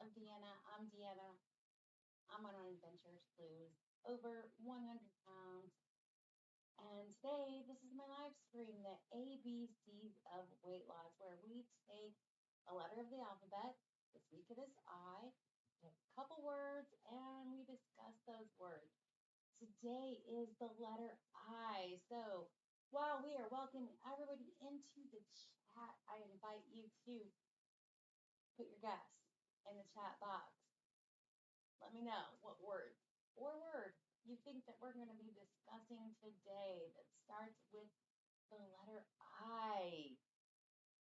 of Deanna. I'm Deanna. I'm on an adventure to lose over 100 pounds. And today, this is my live stream, the ABCs of weight loss, where we take a letter of the alphabet. This week it is I, a couple words, and we discuss those words. Today is the letter I. So while we are welcoming everybody into the chat, I invite you to put your guess in the chat box. Let me know what word or word you think that we're going to be discussing today that starts with the letter I.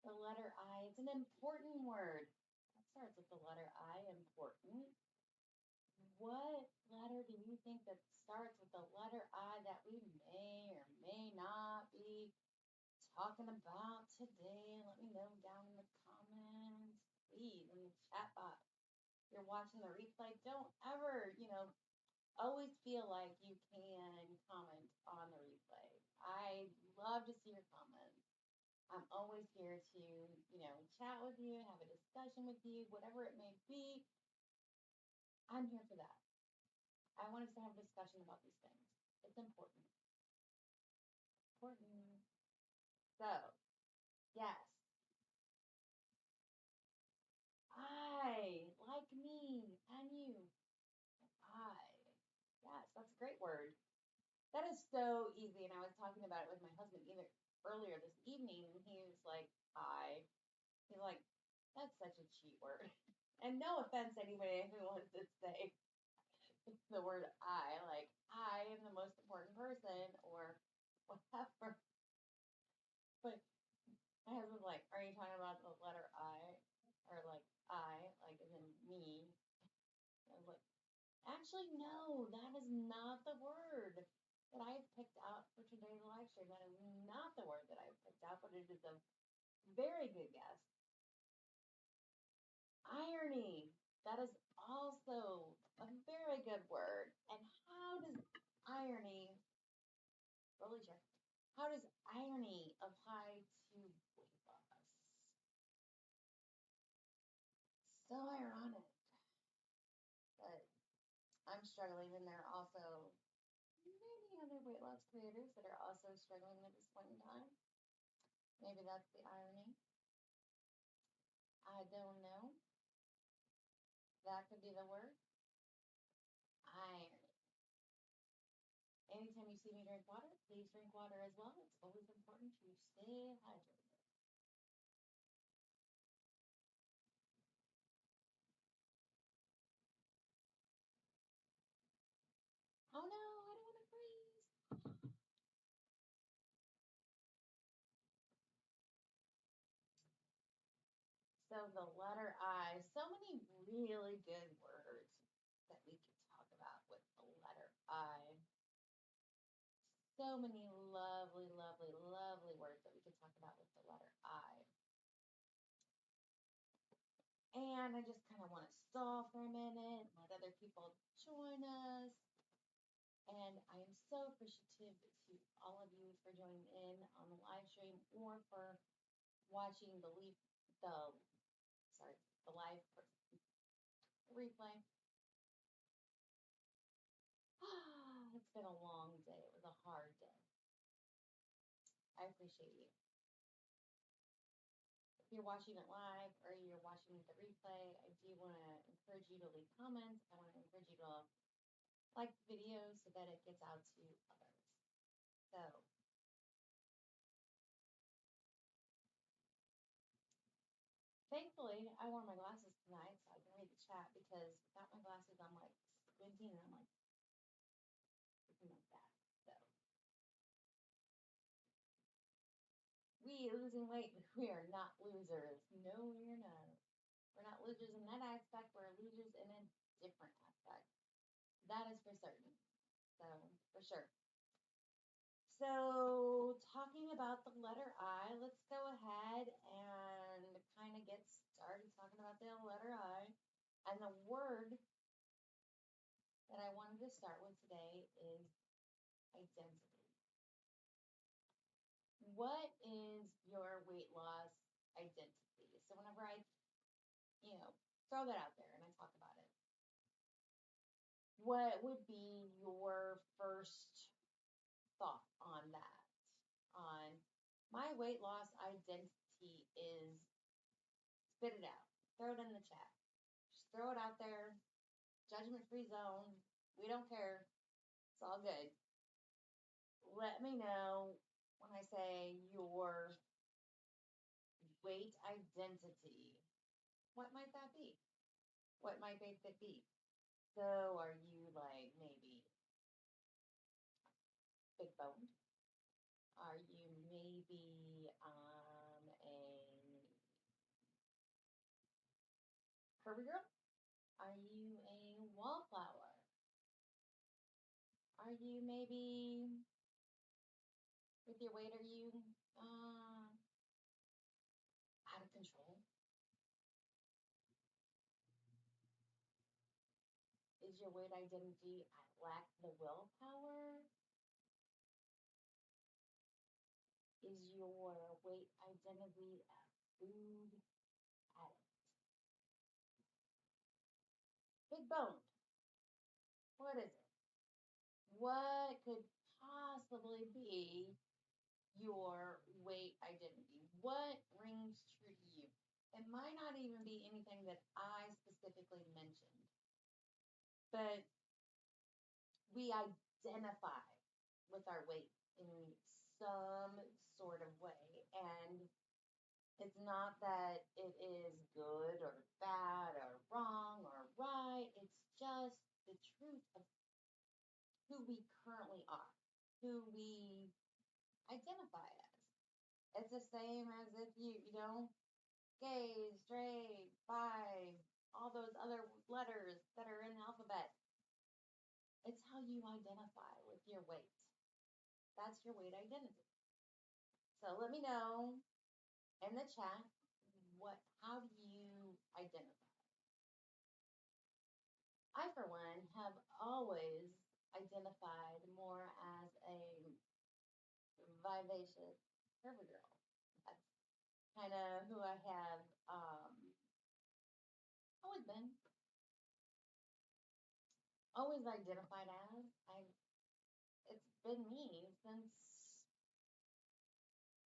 The letter I. It's an important word. That starts with the letter I. Important. What letter do you think that starts with the letter I that we may or may not be talking about today? Let me know down in the comments, please, in the chat box. If you're watching the replay, don't ever, always feel like you can comment on the replay. I love to see your comments. I'm always here to, chat with you, have a discussion with you, whatever it may be. I'm here for that. I want us to have a discussion about these things. It's important. Important. So, yes. I, like me and you. I. Yes, that's a great word. That is so easy. And I was talking about it with my husband either earlier this evening, and he was like, I. He's like, that's such a cheat word. And no offense, anybody who wants to say the word I, like, I am the most important person or whatever. But my husband's like, are you talking about the letter I? Or like, I, like, as in me? I was like, actually, no, that is not the word that I have picked out for today's live stream. That is not the word that I have picked out, but it is a very good guess. Irony. That is also a very good word. And how does irony, really sure, how does irony apply to weight loss? So ironic. But I'm struggling, and there are also many other weight loss creators that are also struggling at this point in time. Maybe that's the irony. I don't know. That could be the word. Irony. Anytime you see me drink water, please drink water as well. It's always important to stay hydrated. Oh no, I don't want to freeze. So the letter I, so many really good words that we could talk about with the letter I. So many lovely, lovely, lovely words that we could talk about with the letter I. And I just kind of want to stall for a minute, let other people join us. And I am so appreciative to all of you for joining in on the live stream or for watching the live replay. It's been a long day. It was a hard day. I appreciate you. If you're watching it live or you're watching the replay, I do want to encourage you to leave comments. I want to encourage you to like the video so that it gets out to others. So, thankfully, I wore my glasses tonight so I can read the chat because without my glasses, I'm like squinting and I'm like, looking like that. So, we losing weight, we are not losers. No, we're not. We're not losers in that aspect. We're losers in a different aspect. That is for certain. So, for sure. So, talking about the letter I, let's go ahead and kind of get started talking about the letter I. And the word that I wanted to start with today is identity. What is your weight loss identity? So, whenever I, throw that out there and I talk what would be your first thought on that? On my weight loss identity is spit it out, throw it in the chat, just throw it out there, judgment free zone. We don't care. It's all good. Let me know when I say your weight identity. What might that be? What might it be? So are you like maybe big boned? Are you maybe a curvy girl? Are you a wallflower? Are you maybe with your weight? Are you out of control? Is your weight identity I lack the willpower? Is your weight identity a food addict? Big boned. What is it? What could possibly be your weight identity? What rings true to you? It might not even be anything that I specifically mentioned, but we identify with our weight in some sort of way. And it's not that it is good or bad or wrong or right. It's just the truth of who we currently are, who we identify as. It's the same as if gay, straight, bi, all those other letters that are in the alphabet. It's how you identify with your weight. That's your weight identity. So let me know in the chat how do you identify? I, for one, have always identified more as a vivacious curvy girl. That's kind of who I have always been, always identified as. It's been me since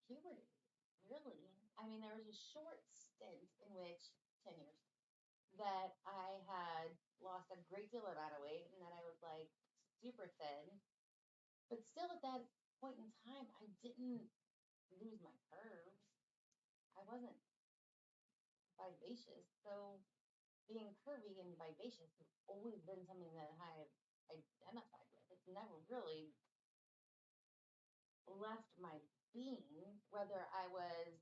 puberty, really. I mean, there was a short stint in which 10 years that I had lost a great deal amount of weight and that I was like super thin. But still, at that point in time, I didn't lose my curves. I wasn't vivacious. So being curvy and vivacious has always been something that I've identified with. It's never really left my being, whether I was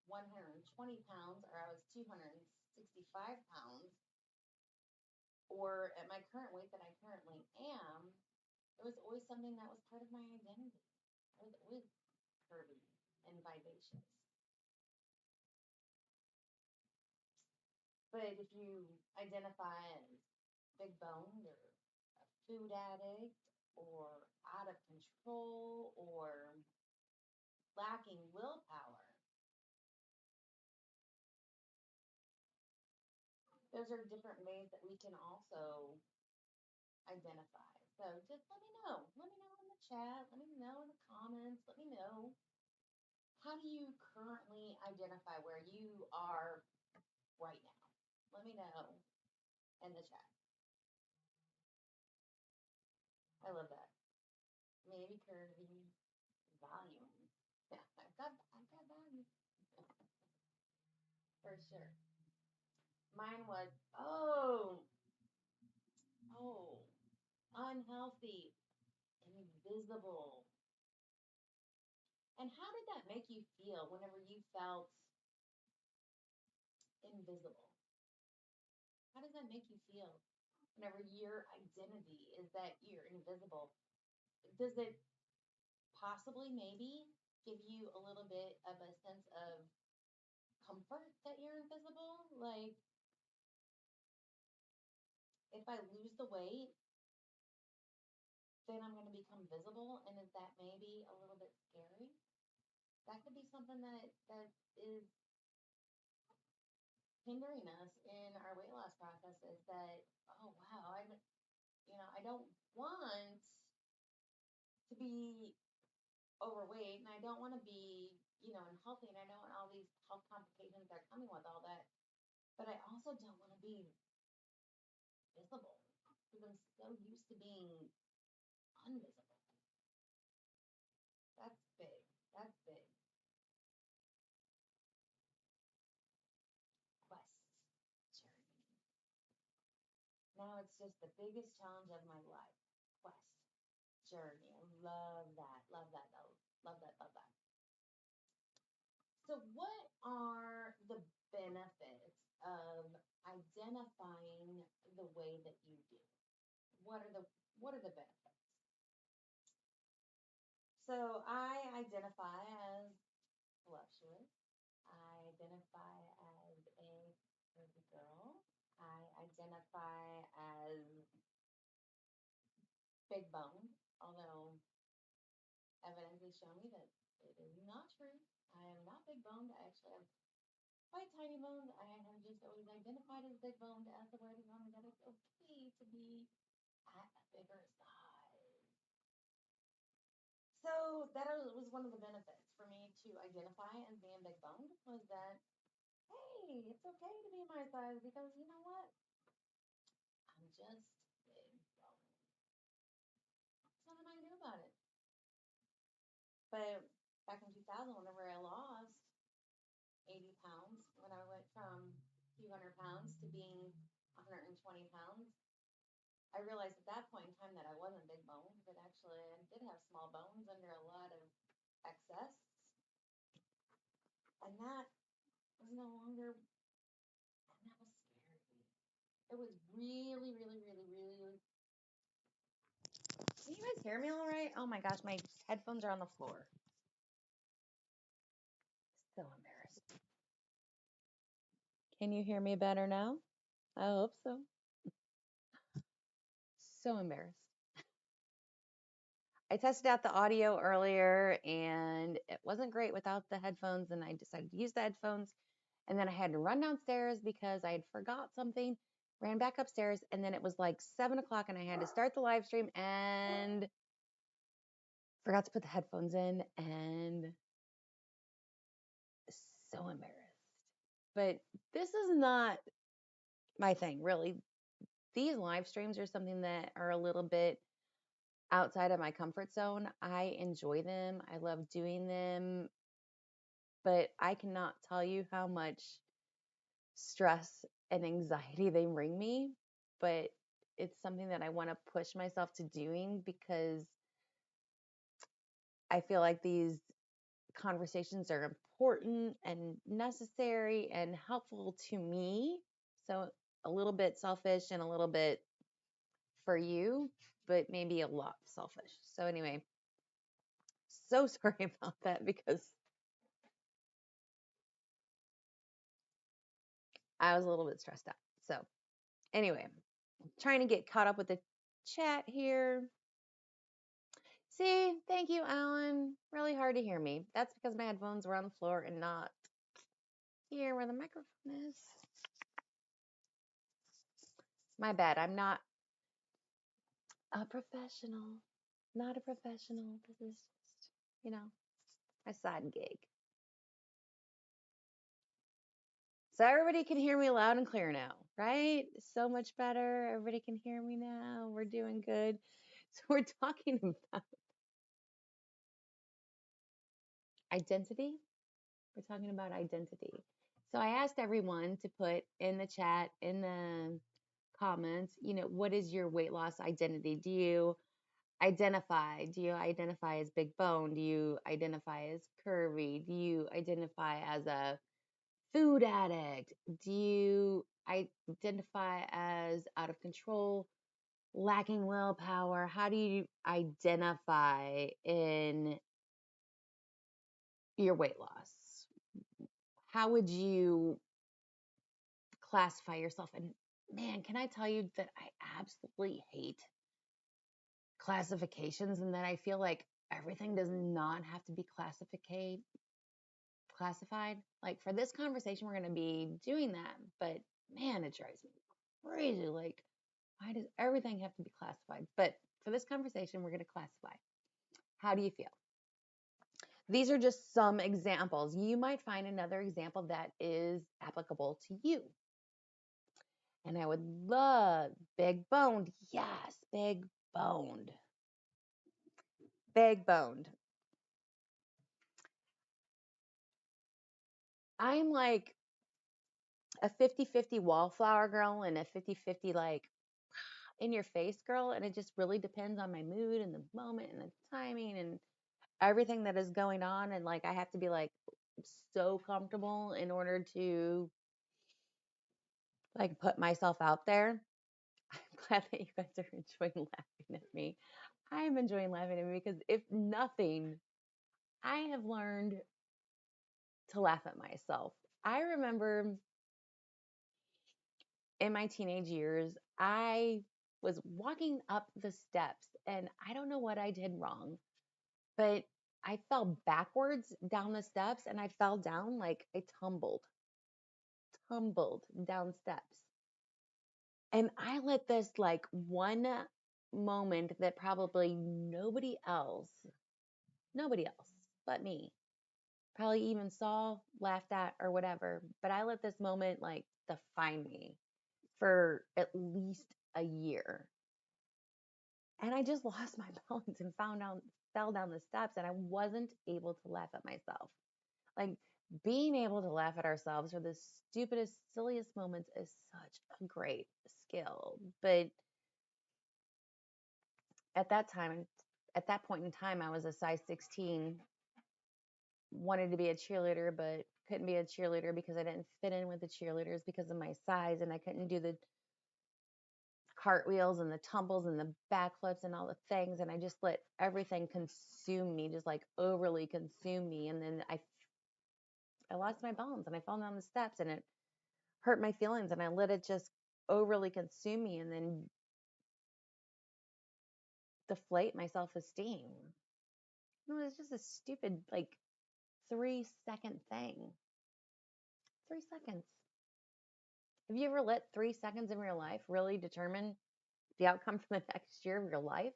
120 pounds or I was 265 pounds, or at my current weight that I currently am. It was always something that was part of my identity. I was always curvy and vivacious. But if you identify as big boned or a food addict or out of control or lacking willpower, those are different ways that we can also identify. So just let me know. Let me know in the chat. Let me know in the comments. Let me know. How do you currently identify where you are right now? Let me know in the chat. I love that. Maybe curvy volume. Yeah, I've got volume. For sure. Mine was, unhealthy, invisible. And how did that make you feel whenever you felt invisible? How does that make you feel whenever your identity is that you're invisible? Does it possibly maybe give you a little bit of a sense of comfort that you're invisible? Like, if I lose the weight, then I'm going to become visible. And is that maybe a little bit scary? That could be something that is hindering us in our weight loss process. Is that, oh wow, I don't want to be overweight, and I don't want to be, unhealthy, and I don't want all these health complications that are coming with all that. But I also don't want to be visible because I'm so used to being unvisible. That's big. That's big. Quest journey. Now it's just the biggest challenge of my life. Quest journey. I love that. Love that. Love that. Love that. So, what are the benefits of identifying the way that you do? What are the benefits? So, I identify as voluptuous. I identify as a curvy girl. I identify as big boned, although evidence has shown me that it is not true. I am not big boned. I actually have quite tiny bones. I have just always identified as big boned as the word is on me that it's okay to be at a bigger size. So that was one of the benefits for me to identify as being big boned was that, hey, it's okay to be my size because you know what? I'm just big boned. There's nothing I can do about it. But back in 2000, whenever I lost 80 pounds, when I went from a few hundred pounds to being 120 pounds, I realized at that point in time that I wasn't big boned, but actually I did have small bones under a lot of excess. And that was no longer, and that was scary. It was really, really, really, really. Can you guys hear me all right? Oh my gosh, my headphones are on the floor. So embarrassed. Can you hear me better now? I hope so. So embarrassed. I tested out the audio earlier and it wasn't great without the headphones, and I decided to use the headphones. And then I had to run downstairs because I had forgot something, ran back upstairs, and then it was like 7 o'clock and I had to start the live stream and forgot to put the headphones in, and so embarrassed. But this is not my thing, really. These live streams are something that are a little bit outside of my comfort zone. I enjoy them. I love doing them, but I cannot tell you how much stress and anxiety they bring me. But it's something that I want to push myself to doing because I feel like these conversations are important and necessary and helpful to me. So a little bit selfish and a little bit for you, but maybe a lot selfish. So anyway, so sorry about that because I was a little bit stressed out. So anyway, trying to get caught up with the chat here. See, thank you, Alan. Really hard to hear me. That's because my headphones were on the floor and not here where the microphone is. My bad. I'm not a professional. Not a professional. This is just, my side gig. So everybody can hear me loud and clear now, right? So much better. Everybody can hear me now. We're doing good. So we're talking about identity. We're talking about identity. So I asked everyone to put in the chat, in the comments, what is your weight loss identity? Do you identify as big bone? Do you identify as curvy? Do you identify as a food addict? Do you identify as out of control, lacking willpower? How do you identify in your weight loss? How would you classify yourself? And man, can I tell you that I absolutely hate classifications, and that I feel like everything does not have to be classified. Like for this conversation, we're going to be doing that, but man, it drives me crazy. Like Why does everything have to be classified? But for this conversation, we're going to classify. How do you feel? These are just some examples. You might find another example that is applicable to you. And I would love big boned. Yes, big boned. Big boned. I'm like a 50-50 wallflower girl and a 50-50 like in your face girl. And it just really depends on my mood and the moment and the timing and everything that is going on. And like I have to be like so comfortable in order to like put myself out there. I'm glad that you guys are enjoying laughing at me. I am enjoying laughing at me because if nothing, I have learned to laugh at myself. I remember in my teenage years, I was walking up the steps and I don't know what I did wrong, but I fell backwards down the steps and I fell down like I tumbled down steps. And I let this like one moment that probably nobody else but me, probably even saw, laughed at, or whatever. But I let this moment like define me for at least a year. And I just lost my balance and fell down the steps, and I wasn't able to laugh at myself. Like being able to laugh at ourselves for the stupidest, silliest moments is such a great skill. But at that time, at that point in time, I was a size 16, wanted to be a cheerleader, but couldn't be a cheerleader because I didn't fit in with the cheerleaders because of my size, and I couldn't do the cartwheels and the tumbles and the backflips and all the things. And I just let everything consume me, just like overly consume me. And then I lost my balance and I fell down the steps and it hurt my feelings and I let it just overly consume me and then deflate my self-esteem. It was just a stupid, like 3-second thing. 3 seconds. Have you ever let 3 seconds of your life really determine the outcome for the next year of your life?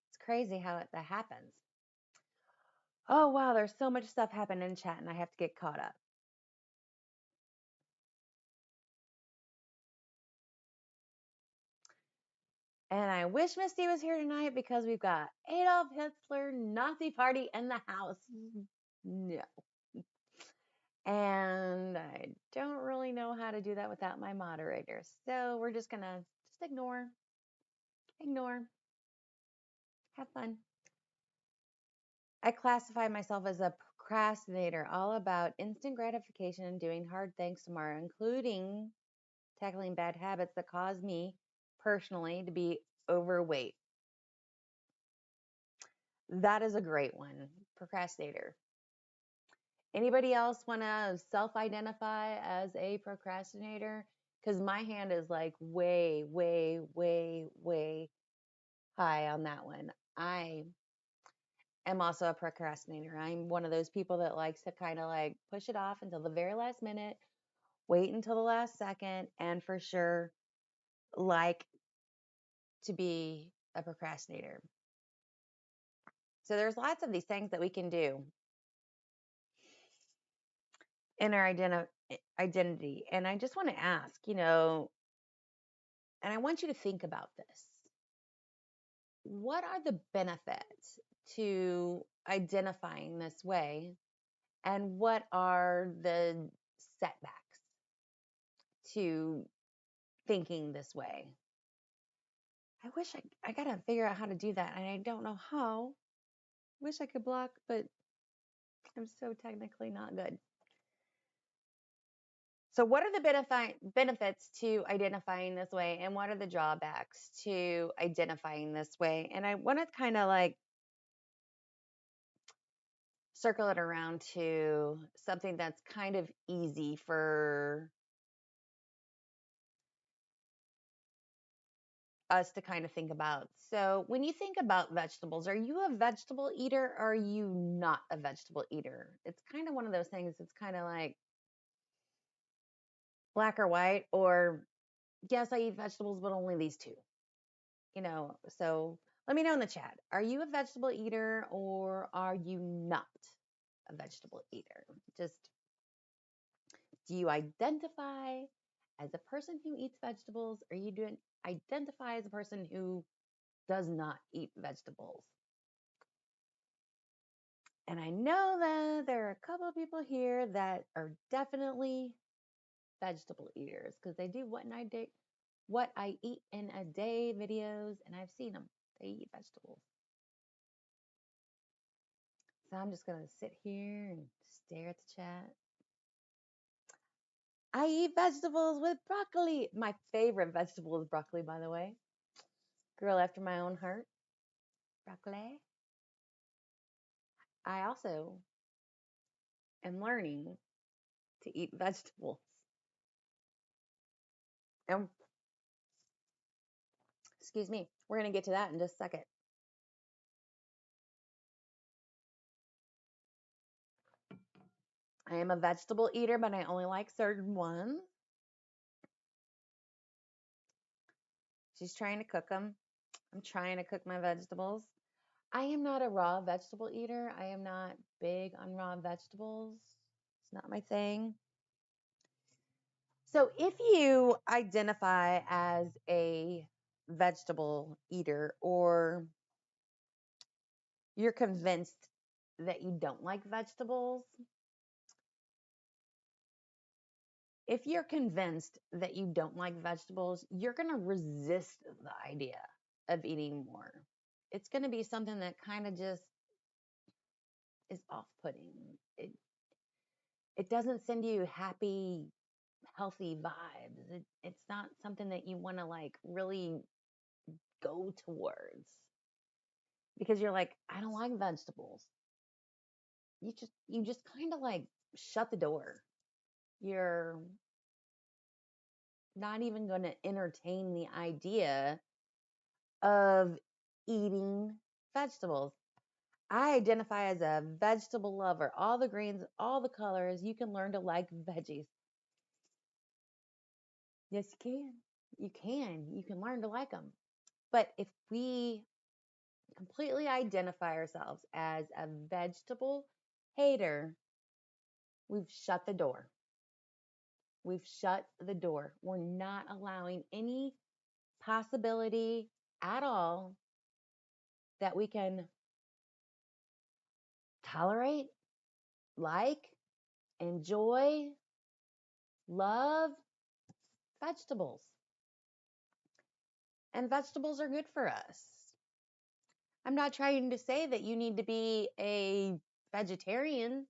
It's crazy how that happens. Oh, wow, there's so much stuff happening in chat and I have to get caught up. And I wish Misty was here tonight because we've got Adolf Hitler Nazi party in the house. No. And I don't really know how to do that without my moderator. So we're just going to just ignore, have fun. I classify myself as a procrastinator, all about instant gratification and doing hard things tomorrow, including tackling bad habits that cause me personally to be overweight. That is a great one. Procrastinator. Anybody else want to self-identify as a procrastinator? Because my hand is like way, way, way, way high on that one. I am also a procrastinator. I'm one of those people that likes to kind of like push it off until the very last minute, wait until the last second, and for sure like to be a procrastinator. So there's lots of these things that we can do in our identity. And I just want to ask, and I want you to think about this. What are the benefits to identifying this way? And what are the setbacks to thinking this way? I wish I got to figure out how to do that. And I don't know how. Wish I could block, but I'm so technically not good. So what are the benefits to identifying this way? And what are the drawbacks to identifying this way? And I want to kind of like circle it around to something that's kind of easy for us to kind of think about. So when you think about vegetables, are you a vegetable eater or are you not a vegetable eater? It's kind of one of those things. It's kind of like black or white, or yes, I eat vegetables, but only these two. So let me know in the chat. Are you a vegetable eater or are you not a vegetable eater? Just do you identify as a person who eats vegetables or you do identify as a person who does not eat vegetables? And I know that there are a couple of people here that are definitely vegetable eaters because they do what I eat in a day videos, and I've seen them. They eat vegetables. So I'm just going to sit here and stare at the chat. I eat vegetables with broccoli. My favorite vegetable is broccoli, by the way. Girl after my own heart. Broccoli. I also am learning to eat vegetables. And excuse me, we're going to get to that in just a second. I am a vegetable eater, but I only like certain ones. She's trying to cook them. I'm trying to cook my vegetables. I am not a raw vegetable eater. I am not big on raw vegetables. It's not my thing. So if you identify as a vegetable eater or you're convinced that you don't like vegetables, if you're convinced that you don't like vegetables, you're going to resist the idea of eating more. It's going to be something that kind of just is off-putting. It doesn't send you happy, healthy vibes. It's not something that you want to like really go towards because you're like, I don't like vegetables. You just kind of like shut the door. You're not even going to entertain the idea of eating vegetables. I identify as a vegetable lover. All the greens, all the colors. You can learn to like veggies. Yes, you can. You can. You can learn to like them. But if we completely identify ourselves as a vegetable hater, we've shut the door. We've shut the door. We're not allowing any possibility at all that we can tolerate, like, enjoy, love vegetables. And vegetables are good for us. I'm not trying to say that you need to be a vegetarian.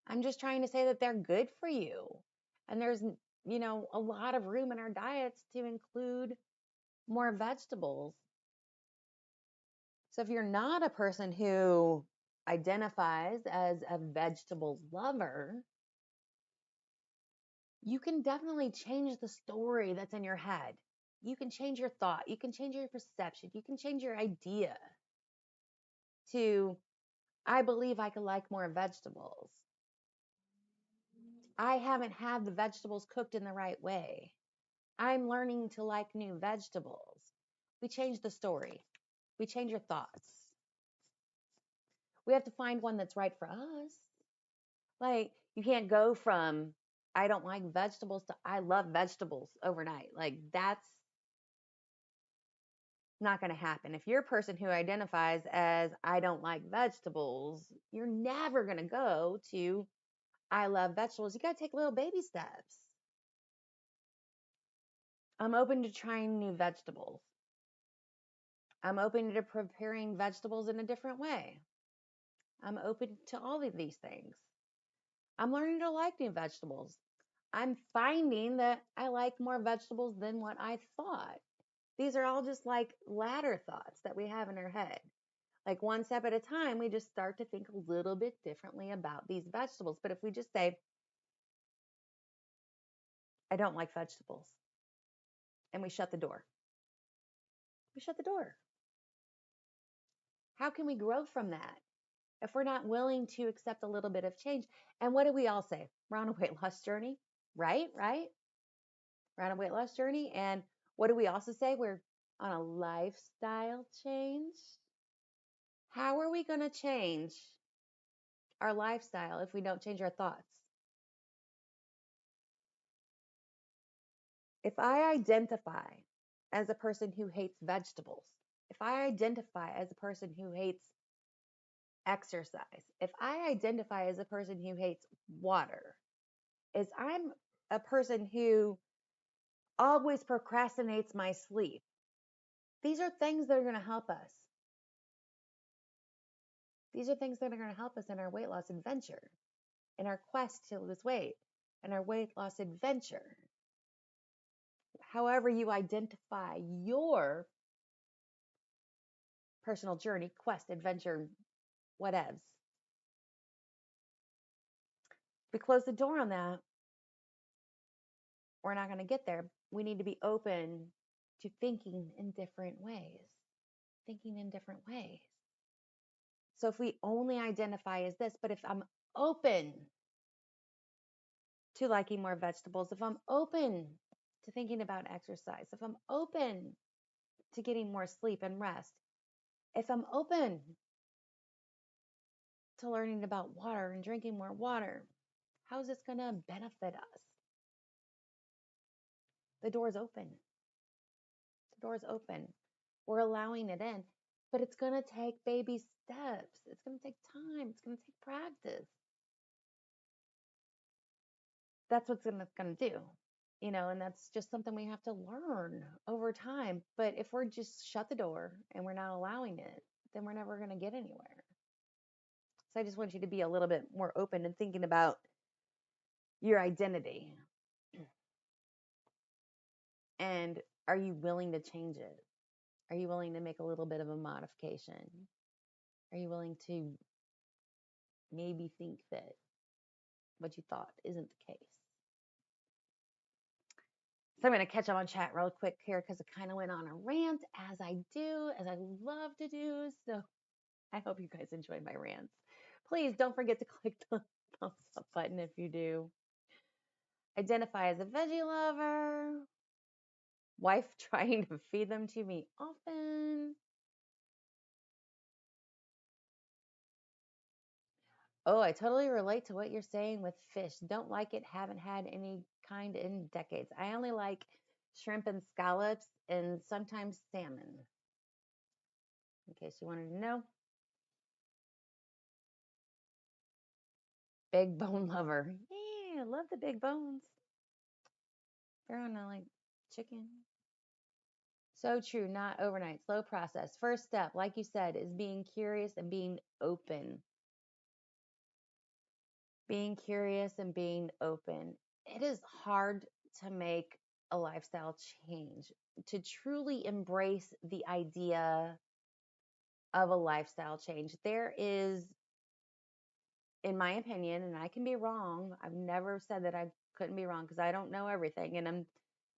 I'm just trying to say that they're good for you. And there's, a lot of room in our diets to include more vegetables. So if you're not a person who identifies as a vegetable lover, you can definitely change the story that's in your head. You can change your thought. You can change your perception. You can change your idea to, I believe I could like more vegetables. I haven't had the vegetables cooked in the right way. I'm learning to like new vegetables. We change the story. We change your thoughts. We have to find one that's right for us. Like, you can't go from I don't like vegetables to I love vegetables overnight. Like, that's not going to happen. If you're a person who identifies as I don't like vegetables, you're never going to go to I love vegetables. You got to take little baby steps. I'm open to trying new vegetables. I'm open to preparing vegetables in a different way. I'm open to all of these things. I'm learning to like new vegetables. I'm finding that I like more vegetables than what I thought. These are all just like ladder thoughts that we have in our head. Like one step at a time, we just start to think a little bit differently about these vegetables. But if we just say, I don't like vegetables, and we shut the door, we shut the door. How can we grow from that if we're not willing to accept a little bit of change? And what do we all say? We're on a weight loss journey, right? Right? We're on a weight loss journey. And what do we also say? We're on a lifestyle change. How are we going to change our lifestyle if we don't change our thoughts? If I identify as a person who hates vegetables, if I identify as a person who hates exercise, if I identify as a person who hates water, is I'm a person who always procrastinates my sleep. These are things that are going to help us. These are things that are going to help us in our weight loss adventure, in our quest to lose weight, in our weight loss adventure. However you identify your personal journey, quest, adventure, whatevs. If we close the door on that, we're not going to get there. We need to be open to thinking in different ways. Thinking in different ways. So if we only identify as this, but if I'm open to liking more vegetables, if I'm open to thinking about exercise, if I'm open to getting more sleep and rest, if I'm open to learning about water and drinking more water, how is this going to benefit us? The door's open. The door's open. We're allowing it in, but it's going to take baby steps. It's going to take time. It's going to take practice. That's what's going to do, and that's just something we have to learn over time. But if we're just shut the door and we're not allowing it, then we're never going to get anywhere. So I just want you to be a little bit more open and thinking about your identity. And are you willing to change it? Are you willing to make a little bit of a modification? Are you willing to maybe think that what you thought isn't the case? So I'm going to catch up on chat real quick here because I kind of went on a rant as I do, as I love to do. So I hope you guys enjoyed my rants. Please don't forget to click the thumbs up button if you do. Identify as a veggie lover. Wife trying to feed them to me often. Oh, I totally relate to what you're saying with fish. Don't like it, haven't had any kind in decades. I only like shrimp and scallops and sometimes salmon. In case you wanted to know. Big bone lover. Yeah, I love the big bones. They're on like chicken. So true, not overnight, slow process. First step, like you said, is being curious and being open. Being curious and being open. It is hard to make a lifestyle change, to truly embrace the idea of a lifestyle change. There is, in my opinion, and I can be wrong, I've never said that I couldn't be wrong because I don't know everything, and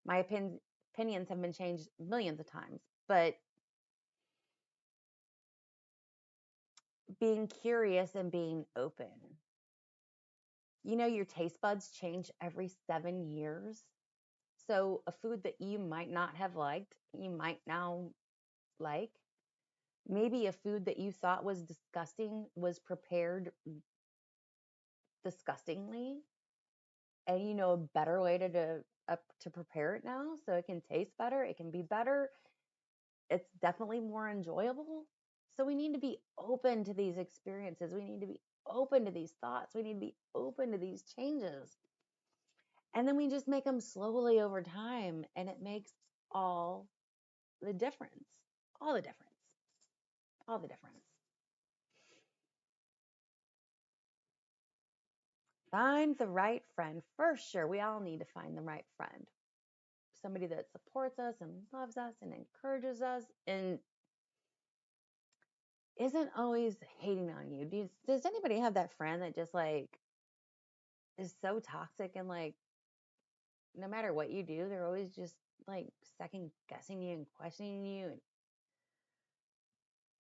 my opinions have been changed millions of times. But being curious and being open. Your taste buds change every 7 years. So a food that you might not have liked, you might now like. Maybe a food that you thought was disgusting was prepared disgustingly, and you know a better way to prepare it now, so it can taste better, it can be better, it's definitely more enjoyable. So we need to be open to these experiences. We need to be open to these thoughts. We need to be open to these changes. And then we just make them slowly over time, and it makes all the difference. All the difference. All the difference. Find the right friend. For sure, we all need to find the right friend. Somebody that supports us and loves us and encourages us and isn't always hating on you. Does anybody have that friend that just like is so toxic and like no matter what you do, they're always just like second guessing you and questioning you, and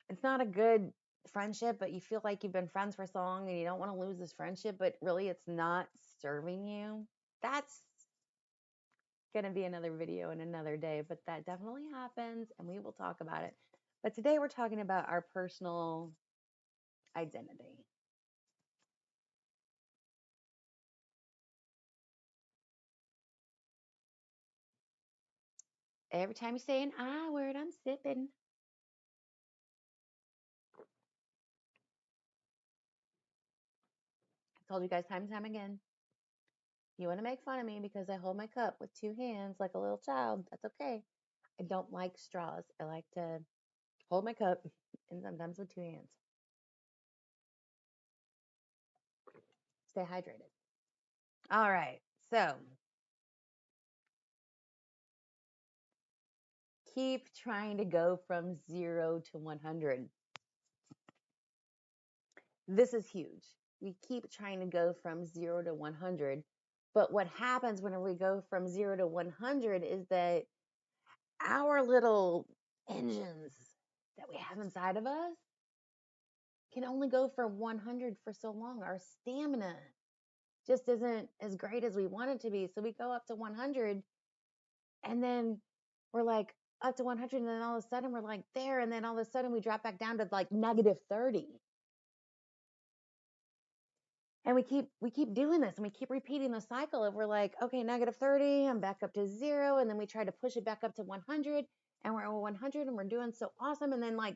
it's not a good friendship, but you feel like you've been friends for so long and you don't want to lose this friendship, but really it's not serving you. That's going to be another video in another day, but that definitely happens and we will talk about it. But today we're talking about our personal identity. Every time you say an I word, I'm sipping. I told you guys time and time again. You want to make fun of me because I hold my cup with two hands like a little child. That's okay. I don't like straws. I like to hold my cup and sometimes with two hands. Stay hydrated. All right. So keep trying to go from 0 to 100. This is huge. We keep trying to go from 0 to 100. But what happens whenever we go from 0 to 100 is that our little engines that we have inside of us can only go from 100 for so long. Our stamina just isn't as great as we want it to be. So we go up to 100 and then we're like up to 100 and then all of a sudden we're like there and then all of a sudden we drop back down to like negative 30. And we keep doing this and we keep repeating the cycle of we're like, okay, negative 30, I'm back up to 0. And then we try to push it back up to 100 and we're at 100 and we're doing so awesome. And then like,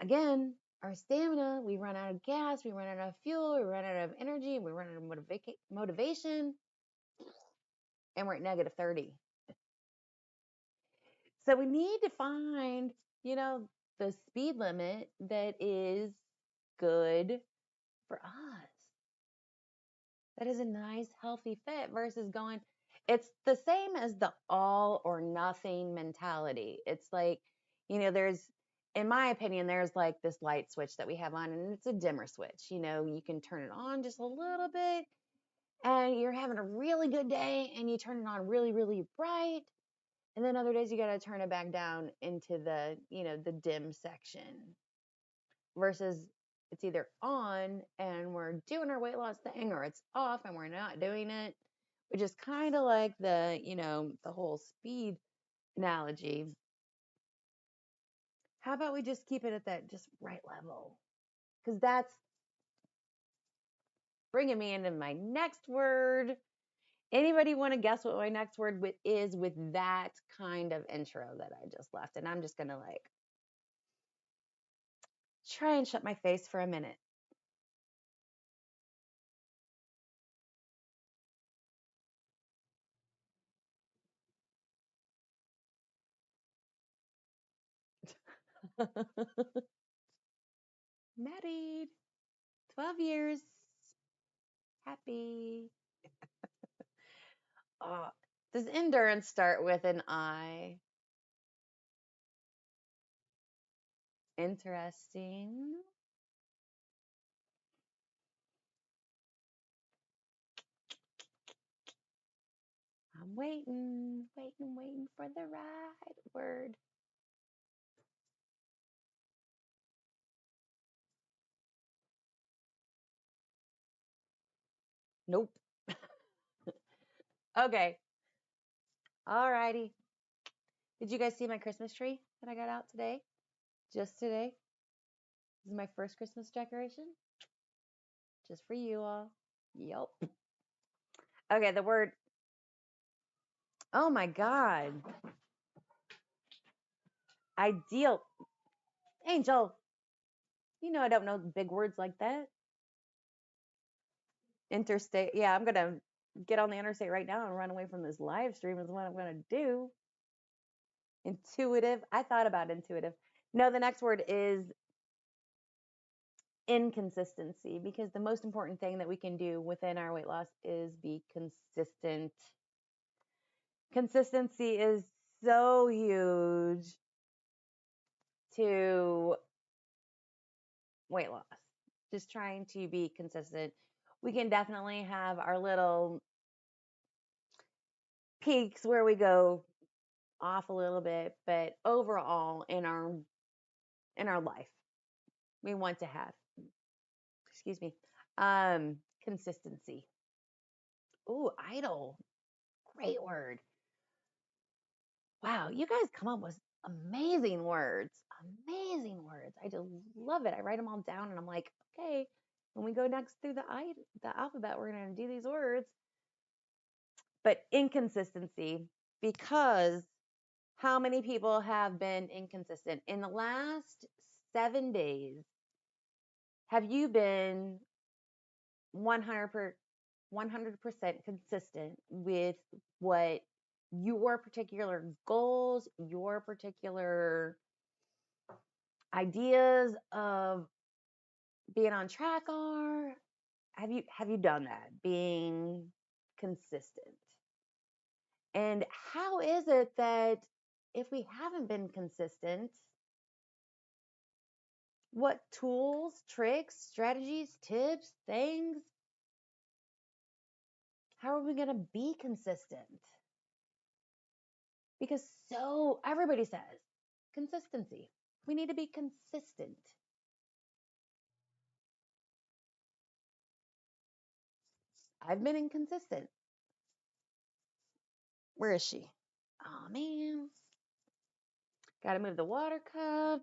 again, our stamina, we run out of gas, we run out of fuel, we run out of energy, we run out of motivation, and we're at negative 30. So we need to find, the speed limit that is good for us. That is a nice, healthy fit versus going, it's the same as the all or nothing mentality. It's like, there's, in my opinion, there's like this light switch that we have on, and it's a dimmer switch. You can turn it on just a little bit, and you're having a really good day, and you turn it on really, really bright. And then other days you got to turn it back down into the dim section versus it's either on and we're doing our weight loss thing or it's off and we're not doing it, which is kind of like the whole speed analogy. How about we just keep it at that just right level? Because that's bringing me into my next word. Anybody want to guess what my next word is with that kind of intro that I just left? And I'm just going to like try and shut my face for a minute. Married, 12 years, happy. Does endurance start with an I? Interesting. I'm waiting for the right word. Nope. Okay. Alrighty. Did you guys see my Christmas tree that I got out today? Just today? This is my first Christmas decoration. Just for you all. Yep. Okay, the word. Oh my God. Ideal. Angel. I don't know big words like that. Interstate. Yeah, I'm going to get on the interstate right now and run away from this live stream is what I'm going to do. Intuitive. I thought about intuitive. No, the next word is inconsistency, because the most important thing that we can do within our weight loss is be consistent. Consistency is so huge to weight loss. Just trying to be consistent. We can definitely have our little peaks where we go off a little bit, but overall in our life, we want to have, excuse me, consistency. Ooh, idle. great word. Wow, you guys come up with amazing words. Amazing words. I just love it. I write them all down and I'm like, okay, when we go next through the alphabet, we're going to do these words. But inconsistency, because how many people have been inconsistent? In the last 7 days, have you been 100% consistent with what your particular goals, your particular ideas of being on track are? Have you done that? Being consistent. And how is it that if we haven't been consistent, what tools, tricks, strategies, tips, things, how are we going to be consistent? Because so everybody says consistency. We need to be consistent. I've been inconsistent. Where is she? Oh man. Got to move the water cup.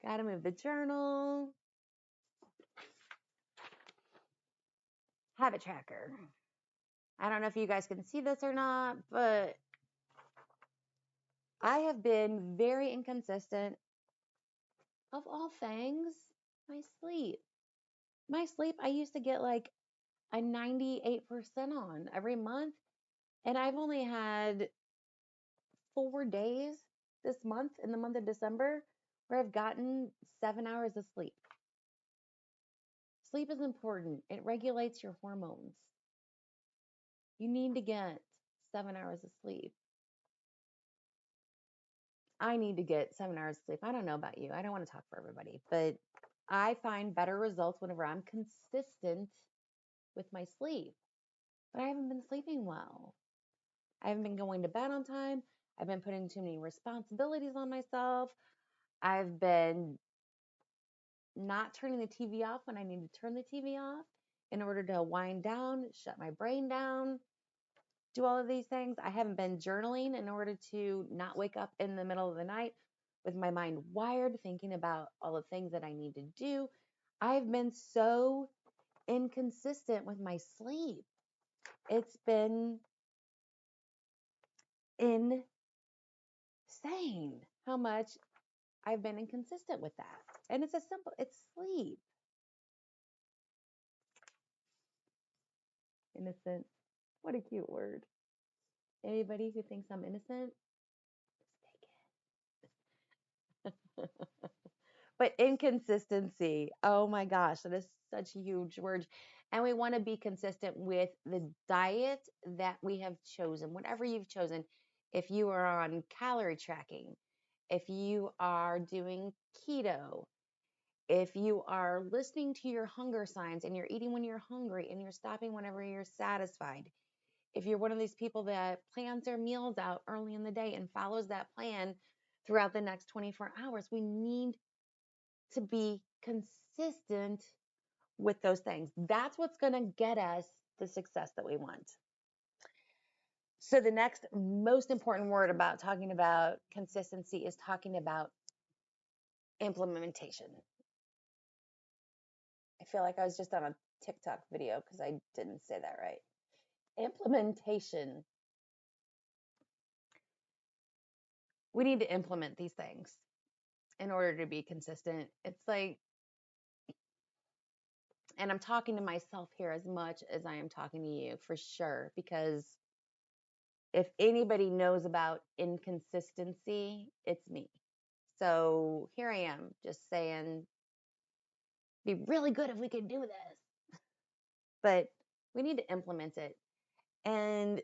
Got to move the journal. Habit tracker. I don't know if you guys can see this or not, but I have been very inconsistent. Of all things, my sleep. My sleep, I used to get like a 98% on every month, and I've only had 4 days this month, in the month of December, where I've gotten 7 hours of sleep. Sleep is important. It regulates your hormones. You need to get 7 hours of sleep. I need to get 7 hours of sleep. I don't know about you. I don't want to talk for everybody, but I find better results whenever I'm consistent with my sleep. But I haven't been sleeping well. I haven't been going to bed on time. I've been putting too many responsibilities on myself. I've been not turning the TV off when I need to turn the TV off in order to wind down, shut my brain down, do all of these things. I haven't been journaling in order to not wake up in the middle of the night with my mind wired, thinking about all the things that I need to do. I've been so inconsistent with my sleep. It's been insane how much I've been inconsistent with that. And it's it's sleep. Innocent. What a cute word. Anybody who thinks I'm innocent, mistake it. But inconsistency, oh my gosh, that is such a huge word. And we want to be consistent with the diet that we have chosen, whatever you've chosen. If you are on calorie tracking, if you are doing keto, if you are listening to your hunger signs and you're eating when you're hungry and you're stopping whenever you're satisfied, if you're one of these people that plans their meals out early in the day and follows that plan throughout the next 24 hours, we need to be consistent with those things. That's what's going to get us the success that we want. So the next most important word about talking about consistency is talking about implementation. I feel like I was just on a TikTok video because I didn't say that right. Implementation. We need to implement these things in order to be consistent. It's like, and I'm talking to myself here as much as I am talking to you for sure, because if anybody knows about inconsistency, it's me. So here I am just saying, be really good if we could do this, but we need to implement it. And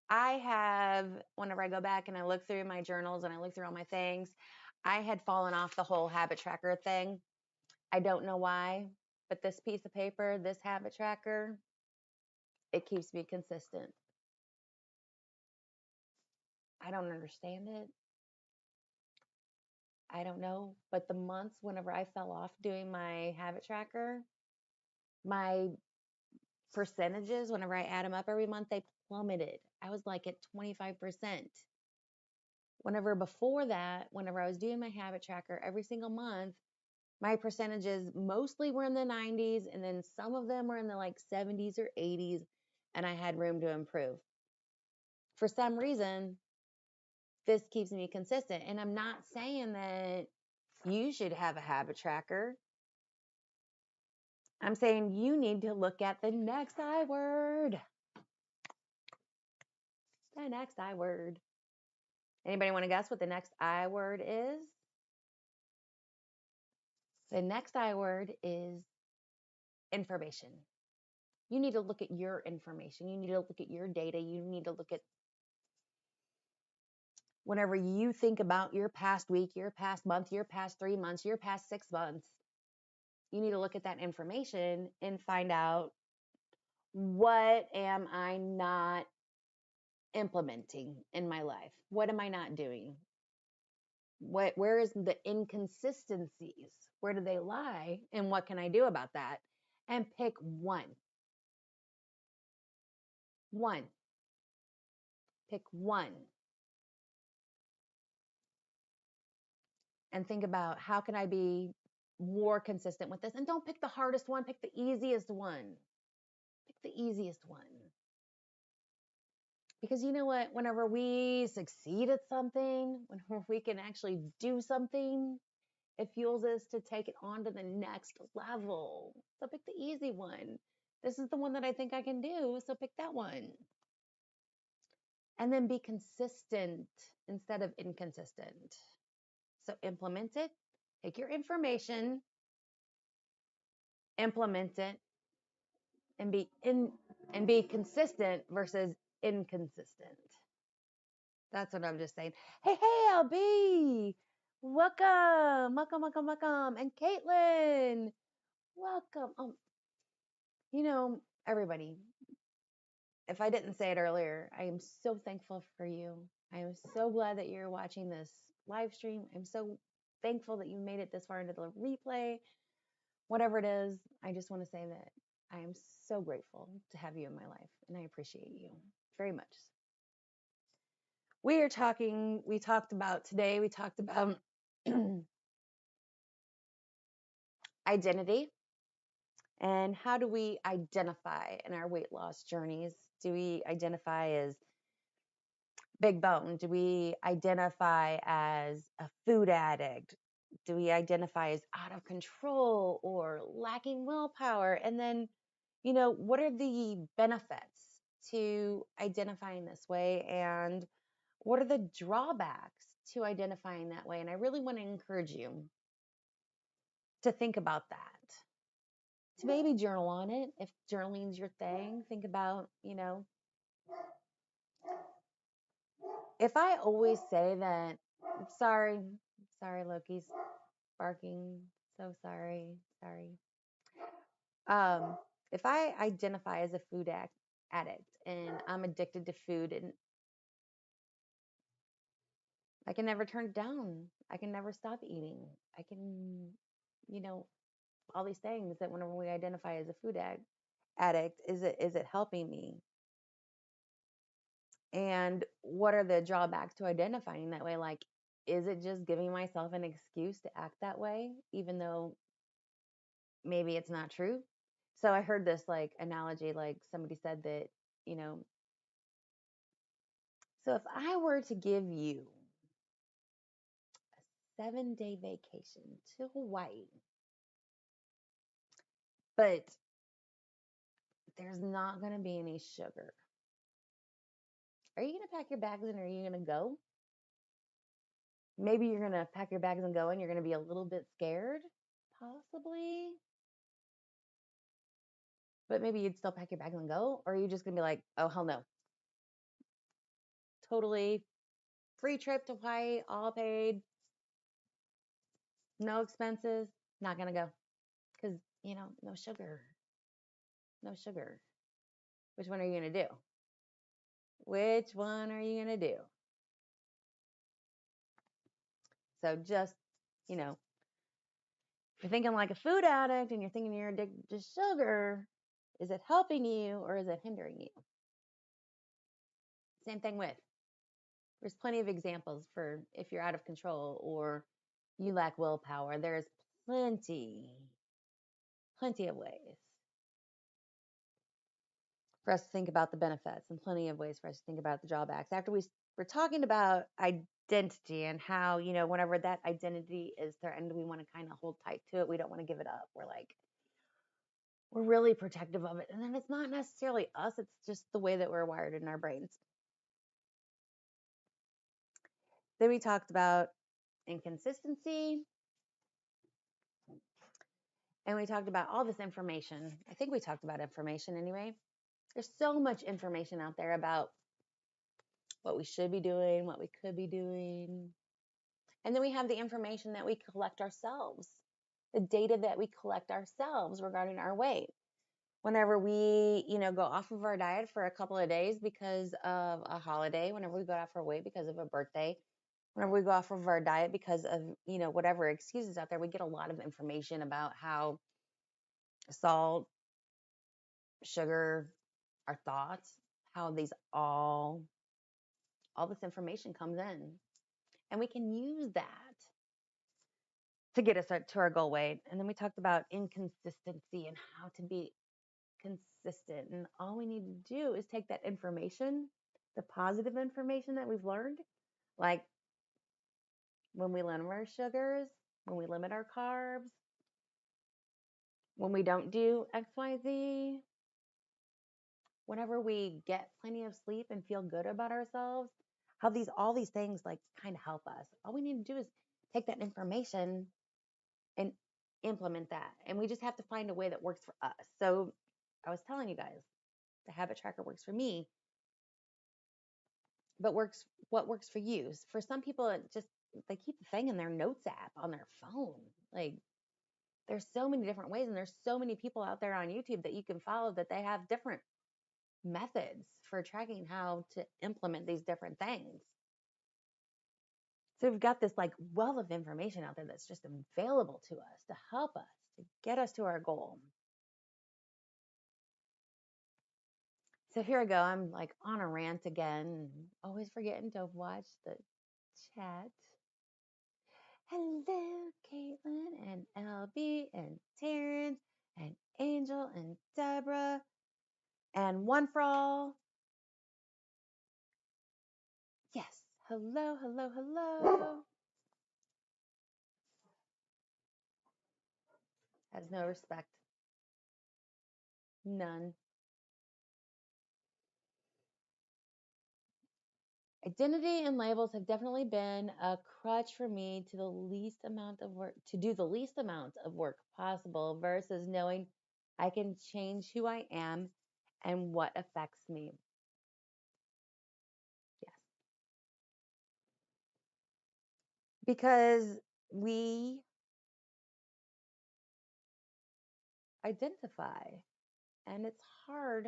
I have, whenever I go back and I look through my journals and I look through all my things, I had fallen off the whole habit tracker thing. I don't know why, but this piece of paper, this habit tracker, it keeps me consistent. I don't understand it. I don't know. But the months whenever I fell off doing my habit tracker, my percentages, whenever I add them up every month, they plummeted. I was like at 25%. Whenever before that, whenever I was doing my habit tracker every single month, my percentages mostly were in the 90s, and then some of them were in the like 70s or 80s, and I had room to improve. For some reason, this keeps me consistent. And I'm not saying that you should have a habit tracker. I'm saying you need to look at the next I word. The next I word. Anybody want to guess what the next I word is? The next I word is information. You need to look at your information. You need to look at your data. You need to look at whenever you think about your past week, your past month, your past 3 months, your past 6 months, you need to look at that information and find out, what am I not implementing in my life? What am I not doing? Where is the inconsistencies? Where do they lie? And what can I do about that? And pick one. One. Pick one. And think about, how can I be more consistent with this? And don't pick the hardest one, pick the easiest one. Pick the easiest one. Because you know what? Whenever we succeed at something, whenever we can actually do something, it fuels us to take it on to the next level. So pick the easy one. This is the one that I think I can do, so pick that one. And then be consistent instead of inconsistent. So implement it. Take your information, implement it, and be consistent versus inconsistent. That's what I'm just saying. Hey, LB, welcome, and Caitlin, welcome. Everybody, if I didn't say it earlier, I am so thankful for you. I am so glad that you're watching this live stream. I'm so thankful that you made it this far into the replay. Whatever it is, I just want to say that I am so grateful to have you in my life, and I appreciate you very much. We talked about identity, and how do we identify in our weight loss journeys? Do we identify as big bone? Do we identify as a food addict? Do we identify as out of control or lacking willpower? And then, what are the benefits to identifying this way? And what are the drawbacks to identifying that way? And I really want to encourage you to think about that, to maybe journal on it. If journaling's your thing, think about, if I always say that, sorry, Loki's barking. So sorry. If I identify as a food addict and I'm addicted to food, and I can never turn it down, I can never stop eating, I can, all these things that whenever we identify as a food addict, is it helping me? And what are the drawbacks to identifying that way? Like, is it just giving myself an excuse to act that way, even though maybe it's not true? So I heard this like analogy, like somebody said that, so if I were to give you a 7-day vacation to Hawaii, but there's not going to be any sugar, are you going to pack your bags and are you going to go? Maybe you're going to pack your bags and go, and you're going to be a little bit scared, possibly. But maybe you'd still pack your bags and go, or are you just going to be like, oh, hell no. Totally free trip to Hawaii, all paid, no expenses, not going to go. Because, no sugar. No sugar. Which one are you going to do? Which one are you going to do? So just, if you're thinking like a food addict and you're thinking you're addicted to sugar, Is it helping you or is it hindering you? Same thing with, there's plenty of examples for if you're out of control or you lack willpower. There's plenty of ways for us to think about the benefits and plenty of ways for us to think about the drawbacks. After we're talking about identity and how, whenever that identity is threatened, we want to kind of hold tight to it. We don't want to give it up. We're really protective of it. And then it's not necessarily us, it's just the way that we're wired in our brains. Then we talked about inconsistency. And we talked about all this information. I think we talked about information anyway. There's so much information out there about what we should be doing, what we could be doing. And then we have the information that we collect ourselves, the data that we collect ourselves regarding our weight. Whenever we, go off of our diet for a couple of days because of a holiday, whenever we go off our weight because of a birthday, whenever we go off of our diet because of, whatever excuses out there, we get a lot of information about how salt, sugar, our thoughts, how these all this information comes in. And we can use that to get us to our goal weight. And then we talked about inconsistency and how to be consistent. And all we need to do is take that information, the positive information that we've learned, like when we limit our sugars, when we limit our carbs, when we don't do X, Y, Z, whenever we get plenty of sleep and feel good about ourselves, how all these things like kind of help us. All we need to do is take that information and implement that. And we just have to find a way that works for us. So I was telling you guys, the habit tracker works for me, but what works for you? For some people, it just, they keep the thing in their notes app on their phone. Like, there's so many different ways, and there's so many people out there on YouTube that you can follow that they have different methods for tracking how to implement these different things. So we've got this like wealth of information out there that's just available to us to help us to get us to our goal. So here I go. I'm like on a rant again, always forgetting to watch the chat. Hello, Caitlin and LB and Terrence and Angel and Deborah and One for All. Yes. Hello, hello, hello. Has no respect. None. Identity and labels have definitely been a crutch for me to do the least amount of work possible versus knowing I can change who I am and what affects me. Yes. Because we identify, and it's hard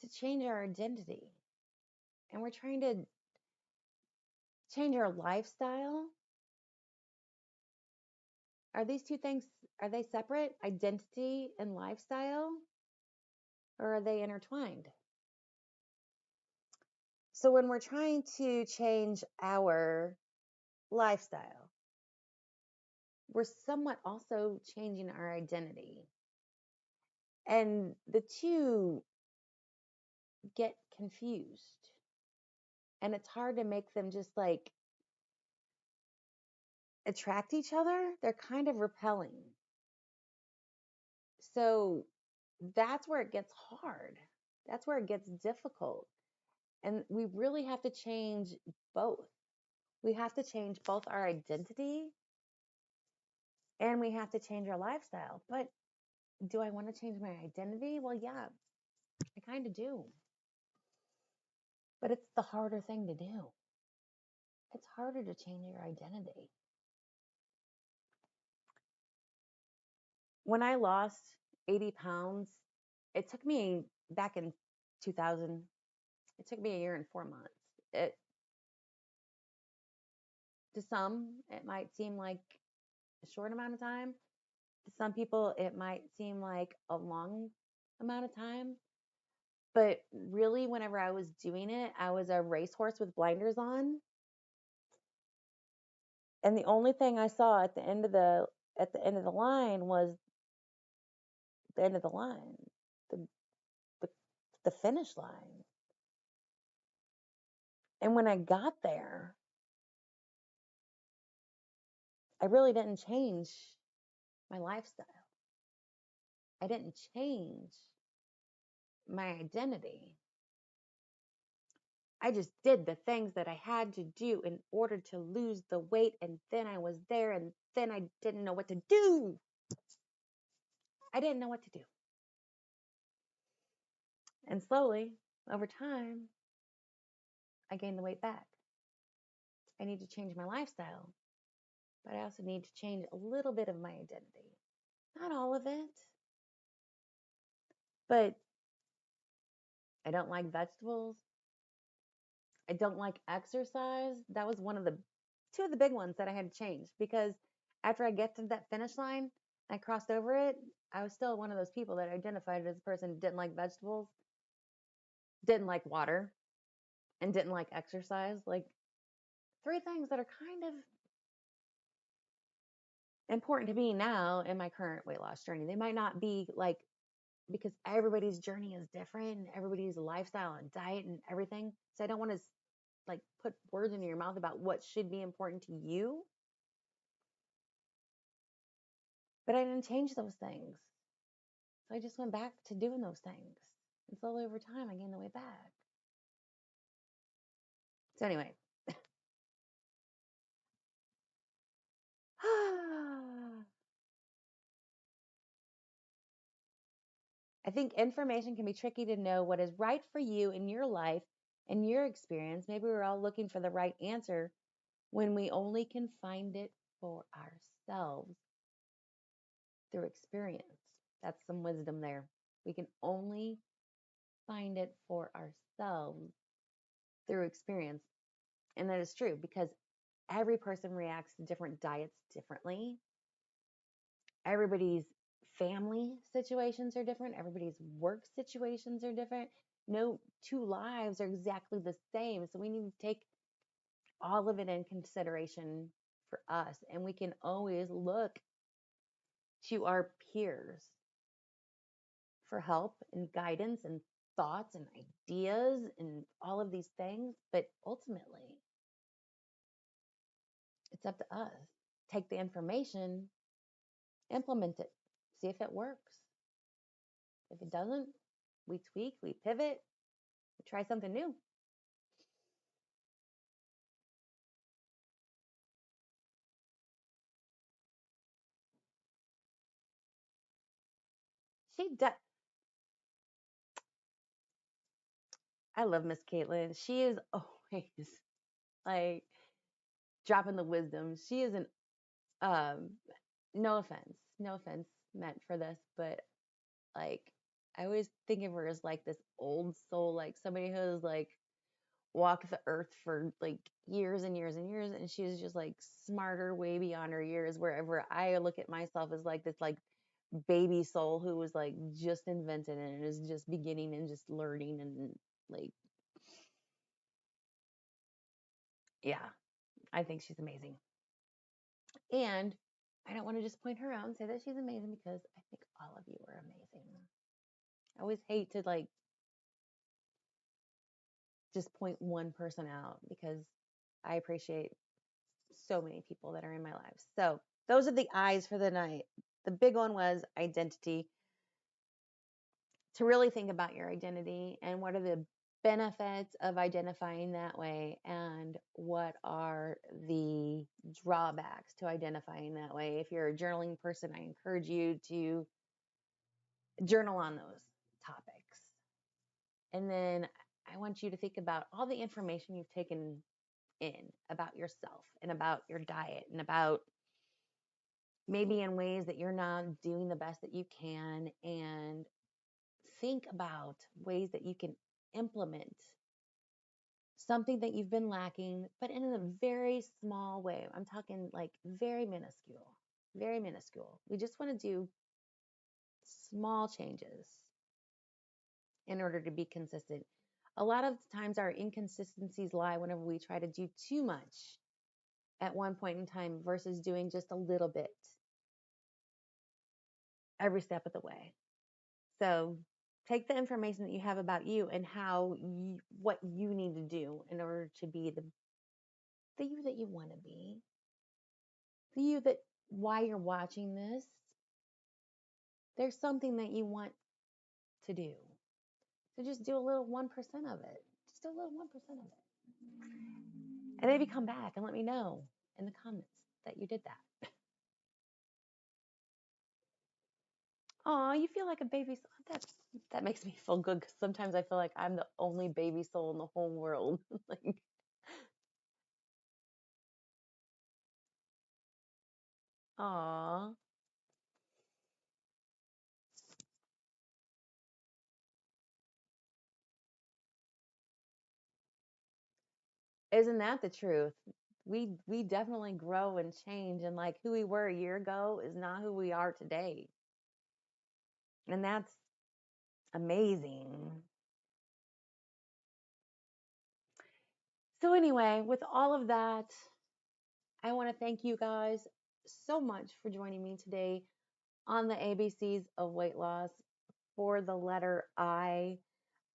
to change our identity. And we're trying to change our lifestyle. Are these two things, are they separate, identity and lifestyle? Or are they intertwined? So when we're trying to change our lifestyle, we're somewhat also changing our identity. And the two get confused. And it's hard to make them just like attract each other. They're kind of repelling. So that's where it gets hard. That's where it gets difficult. And we really have to change both. We have to change both our identity and we have to change our lifestyle. But do I want to change my identity? Well, yeah, I kind of do. But it's the harder thing to do. It's harder to change your identity. When I lost 80 pounds, it took me back in 2000, it took me a year and 4 months. To some, it might seem like a short amount of time. some people, it might seem like a long amount of time, but really, whenever I was doing it, I was a racehorse with blinders on, and the only thing I saw at the end of the line was the end of the line, the the, the finish line. And when I got there, I really didn't change my lifestyle. I didn't change my identity. I just did the things that I had to do in order to lose the weight. And then I was there, and then I didn't know what to do. I didn't know what to do. And slowly, over time, I gained the weight back. I need to change my lifestyle, but I also need to change a little bit of my identity. Not all of it, but I don't like vegetables. I don't like exercise. That was one of the two of the big ones that I had to change because after I get to that finish line, I crossed over it. I was still one of those people that identified as a person who didn't like vegetables, didn't like water, and didn't like exercise. Like three things that are kind of important to me now in my current weight loss journey. They might not be like because everybody's journey is different and everybody's lifestyle and diet and everything. So I don't want to like put words into your mouth about what should be important to you. But I didn't change those things. So I just went back to doing those things. And slowly over time, I gained the weight back. So anyway, I think information can be tricky to know what is right for you in your life and your experience. Maybe we're all looking for the right answer when we only can find it for ourselves through experience. That's some wisdom there. We can only find it for ourselves through experience. And that is true because every person reacts to different diets differently. Everybody's family situations are different. Everybody's work situations are different. No two lives are exactly the same. So we need to take all of it in consideration for us. And we can always look to our peers for help and guidance and thoughts and ideas and all of these things. But ultimately, it's up to us. Take the information, implement it, see if it works. If it doesn't, we tweak, we pivot, we try something new. She does. I love Miss Caitlin. She is always like dropping the wisdom. She is an um no offense meant for this, but like I always think of her as like this old soul, like somebody who's like walked the earth for like years and years and years, and she's just like smarter way beyond her years. Wherever I look at myself as like this like baby soul who was like just invented and is just beginning and just learning and like yeah, I think she's amazing. And I don't want to just point her out and say that she's amazing because I think all of you are amazing. I always hate to like just point one person out because I appreciate so many people that are in my life. So those are the eyes for the night. The big one was identity. To really think about your identity and what are the benefits of identifying that way and what are the drawbacks to identifying that way. If you're a journaling person, I encourage you to journal on those topics. And then I want you to think about all the information you've taken in about yourself and about your diet and about maybe in ways that you're not doing the best that you can, and think about ways that you can implement something that you've been lacking, but in a very small way. I'm talking like very minuscule. very minuscule. We just want to do small changes in order to be consistent. A lot of times, our inconsistencies lie whenever we try to do too much at one point in time versus doing just a little bit every step of the way. So, take the information that you have about you and what you need to do in order to be the you that you want to be, the you that while you're watching this, there's something that you want to do. So just do a little 1% of it. Just do a little 1% of it. And maybe come back and let me know in the comments that you did that. Oh, you feel like a baby soul. That makes me feel good because sometimes I feel like I'm the only baby soul in the whole world. Like, aw, isn't that the truth? We definitely grow and change, and like who we were a year ago is not who we are today, and that's amazing. So anyway, with all of that, I want to thank you guys so much for joining me today on the ABCs of weight loss for the letter I.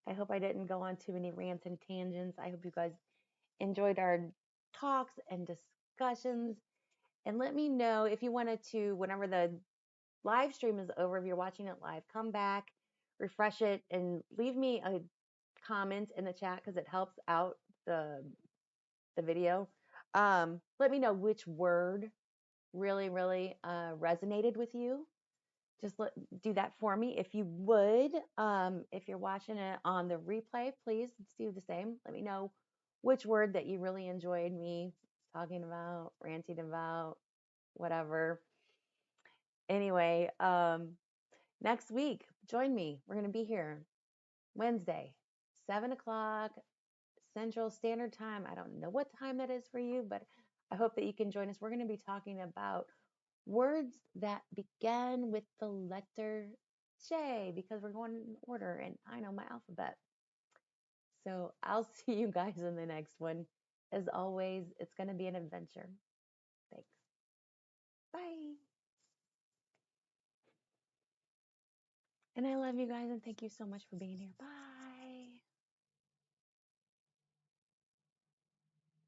I hope I didn't go on too many rants and tangents. I hope you guys enjoyed our talks and discussions. And let me know if you wanted to, whenever the live stream is over, if you're watching it live, come back, refresh it, and leave me a comment in the chat because it helps out the video. Let me know which word really, really resonated with you. Just do that for me if you would. If you're watching it on the replay, please do the same. Let me know which word that you really enjoyed me talking about, ranting about, whatever. Anyway, next week, join me. We're going to be here Wednesday, 7 o'clock Central Standard Time. I don't know what time that is for you, but I hope that you can join us. We're going to be talking about words that begin with the letter J because we're going in order and I know my alphabet. So I'll see you guys in the next one. As always, it's going to be an adventure. Thanks. Bye. And I love you guys and thank you so much for being here. Bye.